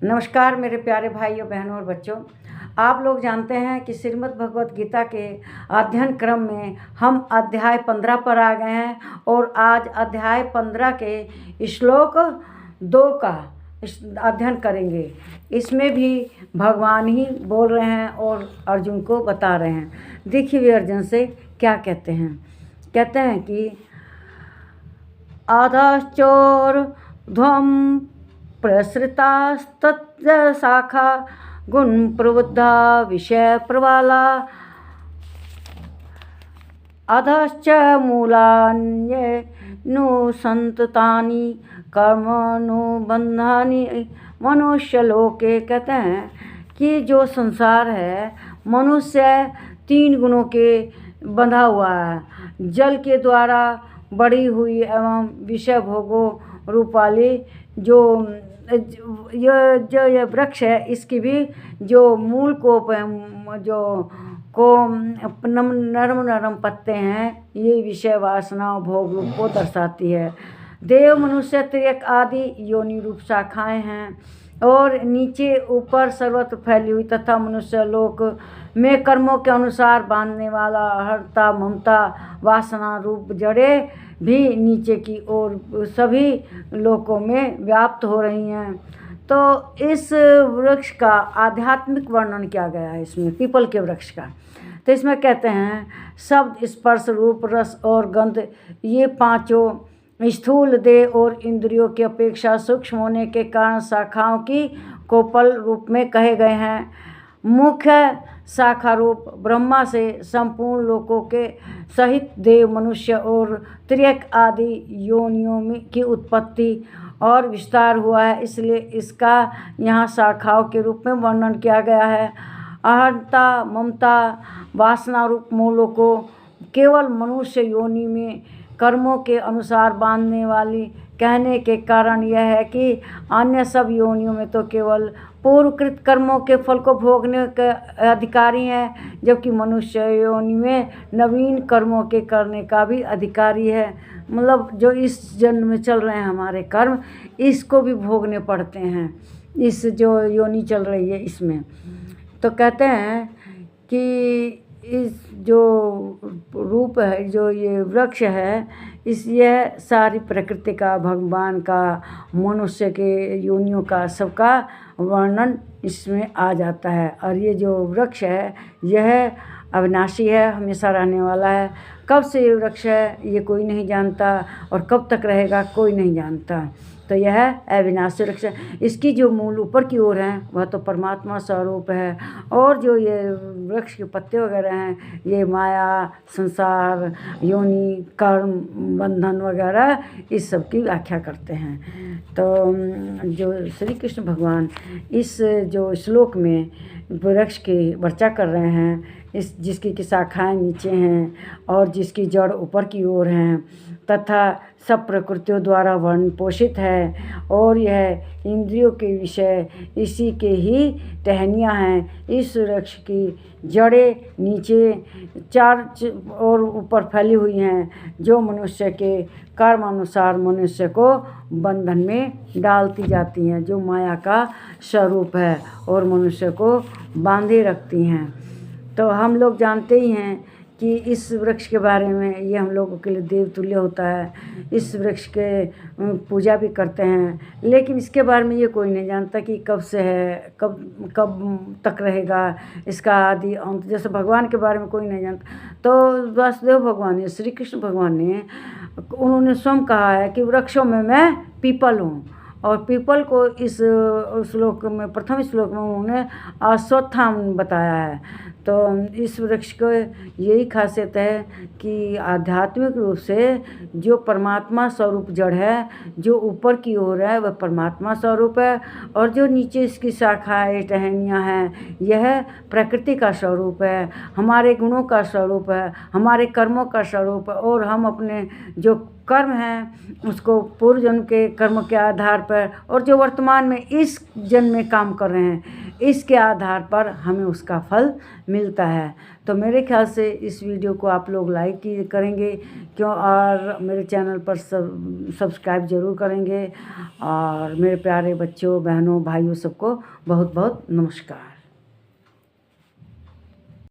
नमस्कार मेरे प्यारे भाइयों बहनों और बच्चों। आप लोग जानते हैं कि श्रीमद् भगवत गीता के अध्ययन क्रम में हम अध्याय 15 पर आ गए हैं और आज अध्याय 15 के श्लोक 2 का अध्ययन करेंगे। इसमें भी भगवान ही बोल रहे हैं और अर्जुन को बता रहे हैं। देखिए वे अर्जुन से क्या कहते हैं। कहते हैं कि अधश्चोर्ध्वं प्रसृतास्तत्र शाखा गुण प्रवृद्धा विषय प्रवाला अधश्च मूलान्यनुसंततानि कर्मानुबंधानि मनुष्य लोके। कहते हैं कि जो संसार है मनुष्य 3 गुणों के बंधा हुआ है। जल के द्वारा बढ़ी हुई एवं विषय भोगों रूप वाली जो ये वृक्ष है, इसकी भी जो मूल को नरम नरम पत्ते हैं, ये विषय वासना भोग रूप को दर्शाती है। देव मनुष्य त्रियक आदि योनि रूप शाखाएं हैं और नीचे ऊपर सर्वत्र फैली हुई तथा मनुष्य लोक में कर्मों के अनुसार बांधने वाला हरता ममता वासना रूप जड़ें भी नीचे की ओर सभी लोकों में व्याप्त हो रही हैं। तो इस वृक्ष का आध्यात्मिक वर्णन किया गया है इसमें, पीपल के वृक्ष का। तो इसमें कहते हैं शब्द स्पर्श रूप रस और गंध ये 5 स्थूल देह और इंद्रियों की अपेक्षा सूक्ष्म होने के कारण शाखाओं की कोपल रूप में कहे गए हैं। मुख्य शाखा रूप ब्रह्मा से संपूर्ण लोकों के सहित देव मनुष्य और त्रियक आदि योनियों की उत्पत्ति और विस्तार हुआ है, इसलिए इसका यहाँ शाखाओं के रूप में वर्णन किया गया है। अहंता ममता वासना रूप मूलों को केवल मनुष्य योनि में कर्मों के अनुसार बांधने वाली कहने के कारण यह है कि अन्य सब योनियों में तो केवल पूर्वकृत कर्मों के फल को भोगने के अधिकारी हैं, जबकि मनुष्य योनि में नवीन कर्मों के करने का भी अधिकारी है। मतलब जो इस जन्म में चल रहे हैं हमारे कर्म, इसको भी भोगने पड़ते हैं, इस जो योनि चल रही है इसमें। तो कहते हैं कि इस जो रूप है, जो ये वृक्ष है, यह सारी प्रकृति का, भगवान का, मनुष्य के योनियों का, सबका वर्णन इसमें आ जाता है। और ये जो वृक्ष है यह अविनाशी है, हमेशा रहने वाला है। कब से ये वृक्ष है ये कोई नहीं जानता और कब तक रहेगा कोई नहीं जानता। तो यह अविनाशी वृक्ष है। इसकी जो मूल ऊपर की ओर है वह तो परमात्मा स्वरूप है, और जो ये वृक्ष के पत्ते वगैरह हैं ये माया, संसार, योनि, कर्म, बंधन वगैरह इस सब की व्याख्या करते हैं। तो जो श्री कृष्ण भगवान इस जो श्लोक में वृक्ष की वर्चा कर रहे हैं, इस जिसकी की शाखाएँ नीचे हैं और जिसकी जड़ ऊपर की ओर हैं तथा सब प्रकृतियों द्वारा वर्ण पोषित है, और यह इंद्रियों के विषय इसी के ही टहनियाँ हैं। इस वृक्ष की जड़ें नीचे 4 और ऊपर फैली हुई हैं, जो मनुष्य के कर्म अनुसार मनुष्य को बंधन में डालती जाती हैं, जो माया का स्वरूप है और मनुष्य को बांधे रखती हैं। तो हम लोग जानते ही हैं कि इस वृक्ष के बारे में, ये हम लोगों के लिए देवतुल्य होता है। इस वृक्ष के पूजा भी करते हैं, लेकिन इसके बारे में ये कोई नहीं जानता कि कब से है, कब तक रहेगा, इसका आदि अंत। जैसे भगवान के बारे में कोई नहीं जानता। तो वासुदेव भगवान ने, श्री कृष्ण भगवान ने, उन्होंने स्वयं कहा है कि वृक्षों में मैं पीपल हूँ, और पीपल को इस श्लोक में, प्रथम श्लोक में उन्होंने अश्वत्थाम बताया है। तो इस वृक्ष को यही खासियत है कि आध्यात्मिक रूप से जो परमात्मा स्वरूप जड़ है, जो ऊपर की ओर है वह परमात्मा स्वरूप है, और जो नीचे इसकी शाखाएँ टहनियाँ हैं यह प्रकृति का स्वरूप है, हमारे गुणों का स्वरूप है, हमारे कर्मों का स्वरूप है। और हम अपने जो कर्म है उसको पूर्व जन्म के कर्म के आधार पर और जो वर्तमान में इस जन्म में काम कर रहे हैं इसके आधार पर हमें उसका फल मिलता है। तो मेरे ख्याल से इस वीडियो को आप लोग लाइक करेंगे क्यों, और मेरे चैनल पर सब्सक्राइब ज़रूर करेंगे। और मेरे प्यारे बच्चों, बहनों, भाइयों सबको बहुत बहुत नमस्कार।